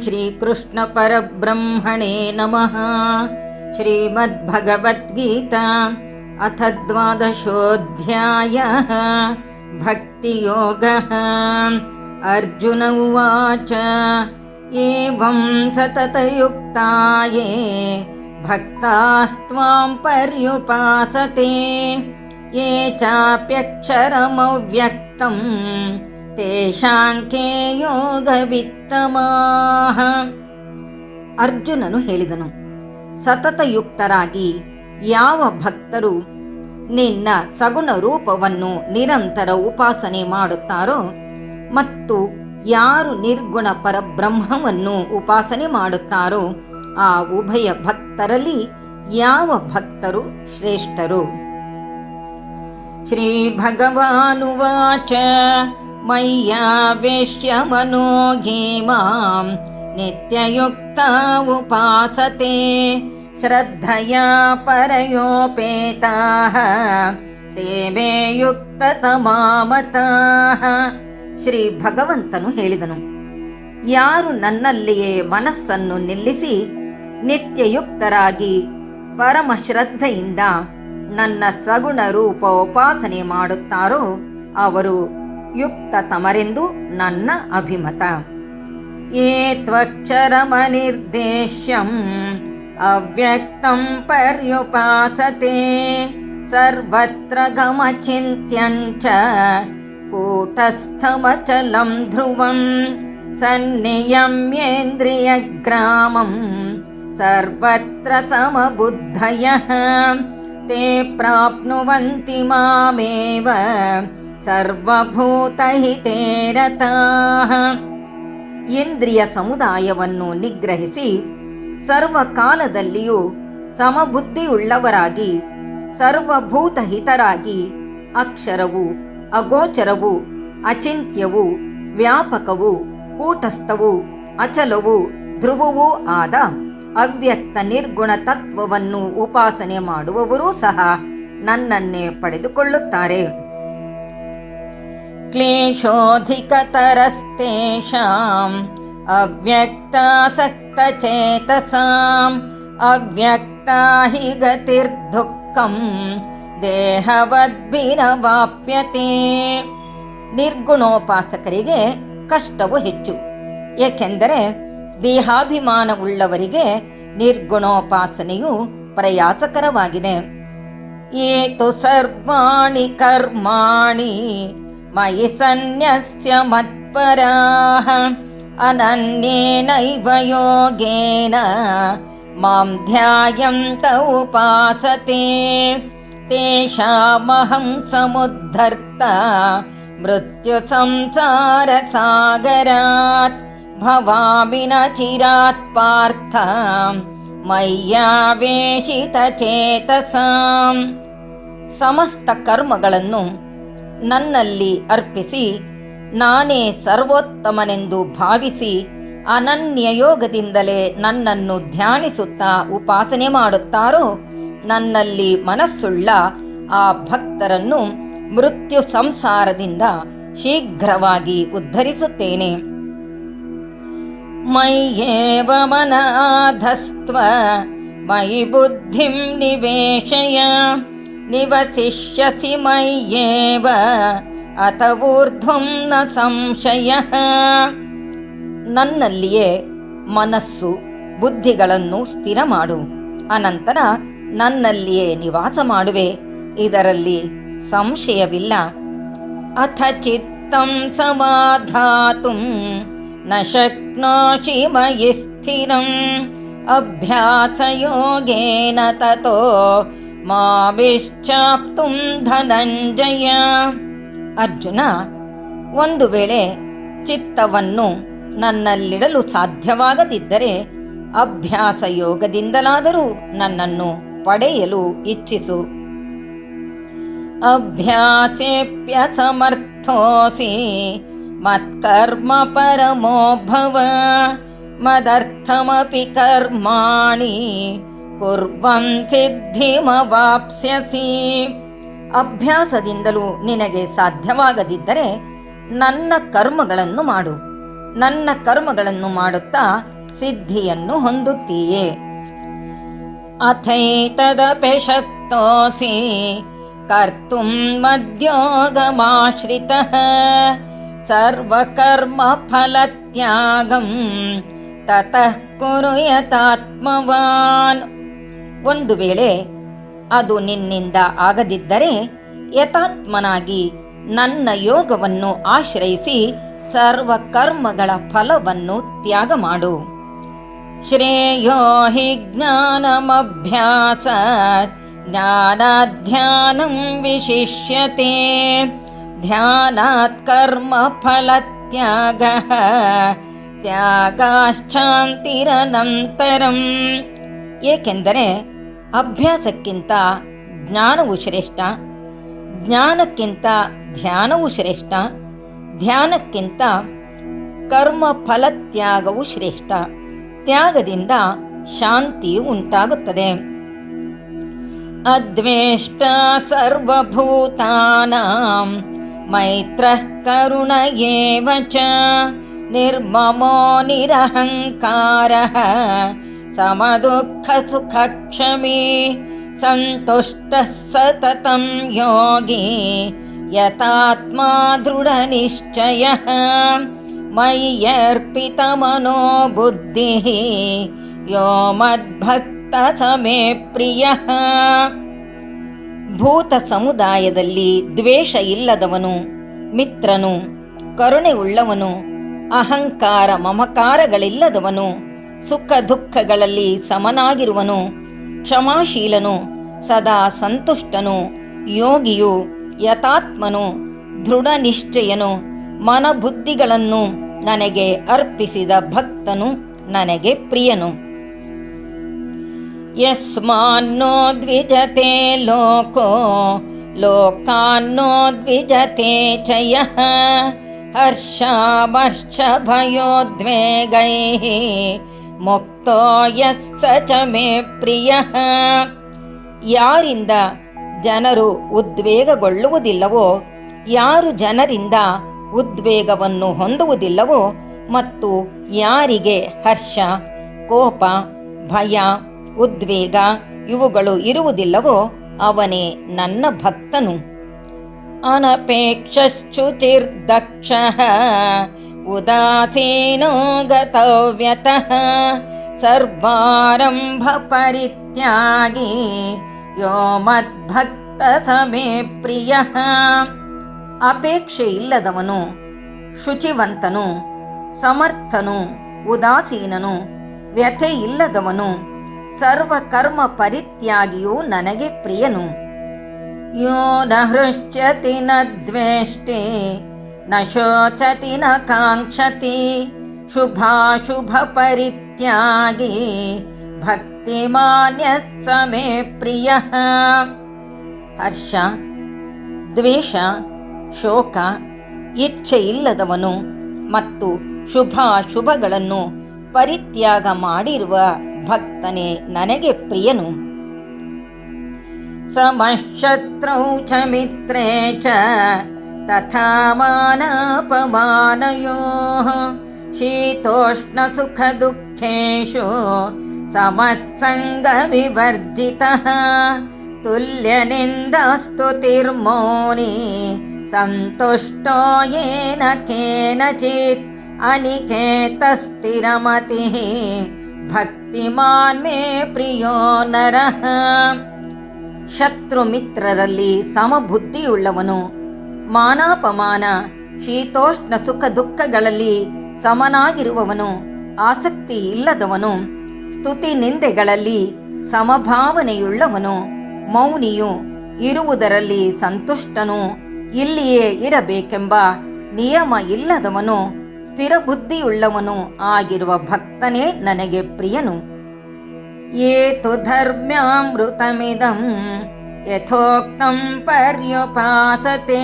श्रीकृष्णपरब्रह्मणे नमः। श्रीमद्भगवद्गीता अथ 12ोऽध्यायः भक्तियोगः। अर्जुन उवाच एवं सततयुक्ता ये भक्तास्त्वां पर्युपासते ये चाप्यक्षरमव्यक्तं तेषां के ಯೋಗವಿತ್ತಮಾಃ। ಅರ್ಜುನನು ಹೇಳಿದನು, ಸತತಯುಕ್ತರಾಗಿ ಯಾವ ಭಕ್ತರು ನಿನ್ನ ಸಗುಣ ರೂಪವನ್ನು ನಿರಂತರ ಉಪಾಸನೆ ಮಾಡುತ್ತಾರೋ ಮತ್ತು ಯಾರು ನಿರ್ಗುಣ ಪರಬ್ರಹ್ಮವನ್ನು ಉಪಾಸನೆ ಮಾಡುತ್ತಾರೋ ಆ ಉಭಯ ಭಕ್ತರಲ್ಲಿ ಯಾವ ಭಕ್ತರು ಶ್ರೇಷ್ಠರು? ಶ್ರೀ ಭಗವಾನುವಾಚ ಮಯ್ಯಾವೇಶ್ಯ ಮನೋ ಮಾಂ ನಿತ್ಯಯುಕ್ತ ಉಪಾಸತೆ ಶ್ರದ್ಧಯಾ ಪರಯೋಪೇತಾಃ ತೇ ಮೇ ಯುಕ್ತತಮಾ ಮತಾಃ। ಶ್ರೀ ಭಗವಂತನು ಹೇಳಿದನು, ಯಾರು ನನ್ನಲ್ಲಿಯೇ ಮನಸ್ಸನ್ನು ನಿಲ್ಲಿಸಿ ನಿತ್ಯಯುಕ್ತರಾಗಿ ಪರಮಶ್ರದ್ಧೆಯಿಂದ ನನ್ನ ಸಗುಣ ರೂಪ ಉಪಾಸನೆ ಮಾಡುತ್ತಾರೋ ಅವರು ಯುಕ್ತತಮರೆಂದು ನನ್ನ ಅಭಿಮತ। ಯೇ ತ್ವಕ್ಷರಮನಿರ್ದೇಶ್ಯಂ ಅವ್ಯಕ್ತಂ ಪರ್ಯುಪಾಸತೆ ಸರ್ವತ್ರ ಗಮಚಿಂತ್ಯಂಚ ಕೂಟಸ್ಥಮಚಲಂ ಧ್ರುವಂ ಸನ್ನಿಯಮ್ಯೇಂದ್ರಿಯಗ್ರಾಮಂ ಸರ್ವತ್ರ ಸಮಬುದ್ಧಯಃ ತೇ ಪ್ರಾಪ್ನುವಂತಿ ಮಾಮೇವ ಸರ್ವಭೂತಹಿತೇ ರತಾಃ। ಇಂದ್ರಿಯ ಸಮುದಾಯವನ್ನು ನಿಗ್ರಹಿಸಿ ಸರ್ವಕಾಲದಲ್ಲಿಯೂ ಸಮಬುದ್ಧಿಯುಳ್ಳವರಾಗಿ ಸರ್ವಭೂತಹಿತರಾಗಿ ಅಕ್ಷರವು ಅಗೋಚರವು ಅಚಿಂತ್ಯವು ವ್ಯಾಪಕವು ಕೂಟಸ್ಥವು ಅಚಲವು ಧ್ರುವವೂ ಆದ ಅವ್ಯಕ್ತ ನಿರ್ಗುಣ ತತ್ವವನ್ನು ಉಪಾಸನೆ ಮಾಡುವವರೂ ಸಹ ನನ್ನನ್ನೇ ಪಡೆದುಕೊಳ್ಳುತ್ತಾರೆ। ಕ್ಲೇಶೋಧಿಕತರಸ್ತೇಷಾಂ ಅವ್ಯಕ್ತಾಸಕ್ತಚೇತಸಾಂ ಅವ್ಯಕ್ತಾ ಹಿ ಗತಿರ್ದುಃಖಂ ದೇಹವದ್ಭಿರವಾಪ್ಯತೆ। ನಿರ್ಗುಣೋಪಾಸಕರಿಗೆ ಕಷ್ಟವು ಹೆಚ್ಚು, ಏಕೆಂದರೆ ದೇಹಾಭಿಮಾನವುಳ್ಳವರಿಗೆ ನಿರ್ಗುಣೋಪಾಸನೆಯು ಪ್ರಯಾಸಕರವಾಗಿದೆ। ಏತು ಸರ್ವಾಣಿ ಕರ್ಮಾಣಿ ಮಯಿ ಸನ್ಯಸ್ಯ ಮತ್ಪರಾಃ ಅನನ್ಯೇನೈವ ಯೋಗೇನ ಮಾಂ ಧ್ಯಾಯಂತ ಉಪಾಸತೆ ತೇಷಾಮಹಂ ಸಮುದ್ಧರ್ತ ಮೃತ್ಯು ಸಂಸಾರ ಸಾಗರಾತ್ ಭವಾಮಿ ನ ಚಿರಾತ್ ಪಾರ್ಥ ಮಯ್ಯಾವೇಶಿತ ಚೇತಸಾಂ। ಸಮಸ್ತ ಕರ್ಮಗಳನ್ನು ನನ್ನಲ್ಲಿ ಅರ್ಪಿಸಿ ನಾನೇ ಸರ್ವೋತ್ತಮನೆಂದು ಭಾವಿಸಿ ಅನನ್ಯ ಯೋಗದಿಂದಲೇ ನನ್ನನ್ನು ಧ್ಯಾನಿಸುತ್ತಾ ಉಪಾಸನೆ ಮಾಡುತ್ತಾರೋ ನನ್ನಲ್ಲಿ ಮನಸ್ಸುಳ್ಳ ಆ ಭಕ್ತರನ್ನು ಮೃತ್ಯು ಸಂಸಾರದಿಂದ ಶೀಘ್ರವಾಗಿ ಉದ್ಧರಿಸುತ್ತೇನೆ। ಮಯ್ಯೇವ ಮನಾಧಸ್ತ್ವ ಮಯಿ ಬುದ್ಧಿಂ ನಿವೇಶಯ ನಿವಸಿಷ್ಯಸಿ ಮಯ್ಯೇವ ಅತ ಊರ್ಧ್ವಂ ನ ಸಂಶಯಃ। ನನ್ನಲ್ಲಿಯೇ ಮನಸ್ಸು ಬುದ್ಧಿಗಳನ್ನು ಸ್ಥಿರ ಮಾಡು, ಅನಂತರ ನನ್ನಲ್ಲಿಯೇ ನಿವಾಸ ಮಾಡುವೆ, ಇದರಲ್ಲಿ ಸಂಶಯವಿಲ್ಲ। ಅಥ ಚಿತ್ತಂ ಸಮಾಧಾತುಂ ನ ಶಕ್ನೋಷಿ ಮಯಿ ಸ್ಥಿರಂ ಅಭ್ಯಾಸಯೋಗೇನ ತತೋ ಮಾವಿಶ್ಚಾಪ್ತುಂ ಧನಂಜಯ। ಅರ್ಜುನ, ಒಂದು ವೇಳೆ ಚಿತ್ತವನ್ನು ನನ್ನಲ್ಲಿಡಲು ಸಾಧ್ಯವಾಗದಿದ್ದರೆ ಅಭ್ಯಾಸ ಯೋಗದಿಂದಲಾದರೂ ನನ್ನನ್ನು ಪಡೆಯಲು ಇಚ್ಛಿಸು। ಅಭ್ಯಾಸೇಪ್ಯಸಮರ್ಥೋಸಿ ಮತ್ಕರ್ಮ ಪರಮೋ ಭವ ಮದರ್ಥಮಪಿ ಕರ್ಮಾಣಿ ಕುರ್ವನ್ ಸಿದ್ಧಿಮವಾಪ್ಸ್ಯಸಿ। ಅಭ್ಯಾಸದಿಂದಲೂ ನಿನಗೆ ಸಾಧ್ಯವಾಗದಿದ್ದರೆ ನನ್ನ ಕರ್ಮಗಳನ್ನು ಮಾಡು, ನನ್ನ ಕರ್ಮಗಳನ್ನು ಮಾಡುತ್ತಾ ಸಿದ್ಧಿಯನ್ನು ಹೊಂದುತ್ತೀಯೇ. ಅಥೈತದಪಿ ಶಕ್ತೋಸಿ ಕರ್ತುಂ ಮದ್ಯೋಗಮಾಶ್ರಿತಃ ಸರ್ವಕರ್ಮ ಫಲತ್ಯಾಗಂ ತತಃ ಕುರು ಯತಾತ್ಮವಾನ್. ಒಂದು ವೇಳೆ ಅದು ನಿನ್ನಿಂದ ಆಗದಿದ್ದರೆ ಯಥಾತ್ಮನಾಗಿ ನನ್ನ ಯೋಗವನ್ನು ಆಶ್ರಯಿಸಿ ಸರ್ವ ಕರ್ಮಗಳ ಫಲವನ್ನು ತ್ಯಾಗ ಮಾಡು. ಶ್ರೇಯೋ ಹಿ ಜ್ಞಾನಮಭ್ಯಾಸ ಜ್ಞಾನಾಧ್ಯಾನಂ ವಿಶಿಷ್ಯತೆ ಧ್ಯಾನಾತ್ ಕರ್ಮ ಫಲತ್ಯಾಗಃ ತ್ಯಾಗಾಶ್ಚಾಂತಿರನಂತರಂ. ಏಕೆಂದರೆ ಅಭ್ಯಾಸಕ್ಕಿಂತ ಜ್ಞಾನವು ಶ್ರೇಷ್ಠ, ಜ್ಞಾನಕ್ಕಿಂತ ಧ್ಯಾನವು ಶ್ರೇಷ್ಠ, ಧ್ಯಾನಕ್ಕಿಂತ ಕರ್ಮ ಫಲತ್ಯಾಗವು ಶ್ರೇಷ್ಠ. ತ್ಯಾಗದಿಂದ ಶಾಂತಿಯು ಉಂಟಾಗುತ್ತದೆ. ಅದ್ವೇಷ್ಟ ಸರ್ವಭೂತಾನಾಂ ಮೈತ್ರಃ ಕರುಣ ಏವ ಚ ನಿರ್ಮಮೋ ನಿರಹಂಕಾರಃ ಸಮದುಃಖ ಸುಖಕ್ಷಮೀ ಸಂತುಷ್ಟಃ ಸತತಂ ಯೋಗಿ ಯತಾತ್ಮಾ ದೃಢನಿಶ್ಚಯಃ ಮಯ್ಯರ್ಪಿತಮನೋ ಬುದ್ಧಿಃ ಯೋ ಮದ್ಭಕ್ತ ಸಮೇ ಪ್ರಿಯಃ. ಭೂತ ಸಮುದಾಯದಲ್ಲಿ ದ್ವೇಷ ಇಲ್ಲದವನು, ಮಿತ್ರನು, ಕರುಣೆ ಉಳ್ಳವನು, ಅಹಂಕಾರ ಮಮಕಾರಗಳಿಲ್ಲದವನು, ಸುಖ ದುಃಖಗಳಲ್ಲಿ ಸಮನಾಗಿರುವನು, ಕ್ಷಮಾಶೀಲನು, ಸದಾ ಸಂತುಷ್ಟನು, ಯೋಗಿಯು, ಯತಾತ್ಮನು, ದೃಢ ನಿಶ್ಚಯನು, ಮನಬುದ್ಧಿಗಳನ್ನು ನನಗೆ ಅರ್ಪಿಸಿದ ಭಕ್ತನು ನನಗೆ ಪ್ರಿಯನು. ಯಸ್ಮಾನ್ನೋ ದ್ವಿಜತೆ ಲೋಕೋ ಲೋಕಾನ್ನೋ ದ್ವಿಜತೆ ಚ ಯಃ ಹರ್ಷಾಮರ್ಷಭಯೋದ್ವೇಗೈಃ ಮುಕ್ತೋ ಯಸ್ಸ ಚ ಮೇ ಪ್ರಿಯಃ. ಯಾರಿಂದ ಜನರು ಉದ್ವೇಗಗೊಳ್ಳುವುದಿಲ್ಲವೋ, ಯಾರು ಜನರಿಂದ ಉದ್ವೇಗವನ್ನು ಹೊಂದುವುದಿಲ್ಲವೋ ಮತ್ತು ಯಾರಿಗೆ ಹರ್ಷ, ಕೋಪ, ಭಯ, ಉದ್ವೇಗ ಇವುಗಳು ಇರುವುದಿಲ್ಲವೋ ಅವನೇ ನನ್ನ ಭಕ್ತನು. ಅನಪೇಕ್ಷಶ್ಚುಚಿರ್ದಕ್ಷಃ ಉದಾಸೀನೋ ಗತವ್ಯತಃ ಸರ್ವಾರಂಭ ಪರಿತ್ಯಾಗಿ ಯೋ ಮದ್ಭಕ್ತ ಸಮೇ ಪ್ರಿಯಃ. ಅಪೇಕ್ಷೆ ಇಲ್ಲದವನು, ಶುಚಿವಂತನು, ಸಮರ್ಥನು, ಉದಾಸೀನನು, ವ್ಯಥೆ ಇಲ್ಲದವನು, ಸರ್ವಕರ್ಮ ಪರಿತ್ಯಾಗಿಯೂ ನನಗೆ ಪ್ರಿಯನು. ಯೋ ನ ಹೃಷ್ಯತಿ ನ ದ್ವೇಷ್ಟಿ ನ ಶೋಚತಿ ನ ಕಾಂಕ್ಷತಿ ಶುಭಾಶುಭ ಪರಿತ್ಯಾಗಿ ಭಕ್ತಿಮಾನ್ಯ ಸಮೇ ಪ್ರಿಯಃ. ಹರ್ಷ, ದ್ವೇಷ, ಶೋಕ, ಇಚ್ಛೆ ಇಲ್ಲದವನು ಮತ್ತು ಶುಭಾಶುಭಗಳನ್ನು ಪರಿತ್ಯಾಗ ಮಾಡಿರುವ ಭಕ್ತನೇ ನನಗೆ ಪ್ರಿಯನು. ಸಮಶತ್ರೌ ಚ ಮಿತ್ರೇ ಚ ತಥಾ ಮಾನಾಪಮಾನಯೋಃ ಶೀತೋಷ್ಣ ಸುಖ ದುಃಖೇಷು ಸಮತ್ಸಂಗ ವಿವರ್ಜಿತಃ ತುಲ್ಯನಿಂದಾಸ್ತುತಿರ್ಮೌನಿ ಸಂತುಷ್ಟೋ ಯೇನ ಕೇನಚಿತ್ ಅನಿಕೇತಸ್ಥಿರಮತಿಃ ಭಕ್ತಿಮಾನ್ ಮೇ ಪ್ರಿಯೋ ನರಃ. ಶತ್ರು ಮಿತ್ರರಲ್ಲಿ ಸಮಬುದ್ಧಿಯುಳ್ಳವನು, ಮಾನಾಪಮಾನ, ಶೀತೋಷ್ಣ ಸುಖ ದುಃಖಗಳಲ್ಲಿ ಸಮನಾಗಿರುವವನು, ಆಸಕ್ತಿ ಇಲ್ಲದವನು, ಸ್ತುತಿ ನಿಂದೆಗಳಲ್ಲಿ ಸಮಭಾವನೆಯುಳ್ಳವನು, ಮೌನಿಯು, ಇರುವುದರಲ್ಲಿ ಸಂತುಷ್ಟನು, ಇಲ್ಲಿಯೇ ಇರಬೇಕೆಂಬ ನಿಯಮ ಇಲ್ಲದವನು, ಸ್ಥಿರಬುದ್ಧಿಯುಳ್ಳವನು ಆಗಿರುವ ಭಕ್ತನೇ ನನಗೆ ಪ್ರಿಯನು. ಏತು ಧರ್ಮ್ಯಾಮೃತಮಿದಂ ಯಥೋಕ್ತಂ ಪರ್ಯುಪಾಸತೆ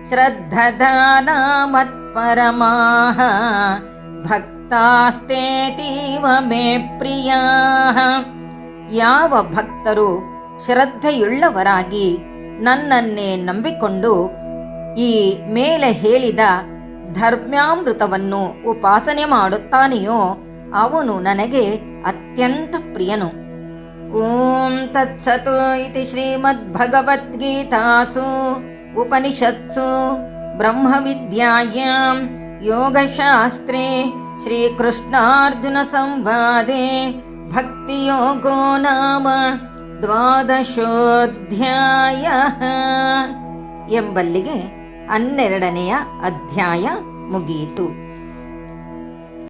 ಶ್ರದ್ಧದಾನ ಮತ್ಪರಮಾಃ ಭಕ್ತಾಸ್ತೇತೀವ ಮೇ ಪ್ರಿಯಾಃ. ಯಾವ ಭಕ್ತರು ಶ್ರದ್ಧೆಯುಳ್ಳವರಾಗಿ ನನ್ನನ್ನೇ ನಂಬಿಕೊಂಡು ಈ ಮೇಲೆ ಹೇಳಿದ ಧರ್ಮ್ಯಾಮೃತವನ್ನು ಉಪಾಸನೆ ಮಾಡುತ್ತಾನೆಯೋ ಅವನು ನನಗೆ ಅತ್ಯಂತ ಪ್ರಿಯನು. ಓಂ ತತ್ಸತ್ ಇತಿ ಶ್ರೀಮದ್ಭಗವದ್ಗೀತಾಸು ಉಪನಿಷತ್ಸು ಬ್ರಹ್ಮವಿದ್ಯಾಯಾಂ ಯೋಗಶಾಸ್ತ್ರೇ ಶ್ರೀಕೃಷ್ಣಾರ್ಜುನ ಸಂವಾದೆ ಭಕ್ತಿಯೋಗೋ ನಾಮ 12ನೇ ಎಂಬಲ್ಲಿಗೆ 12ನೆಯ ಅಧ್ಯಾಯ ಮುಗಿಯಿತು.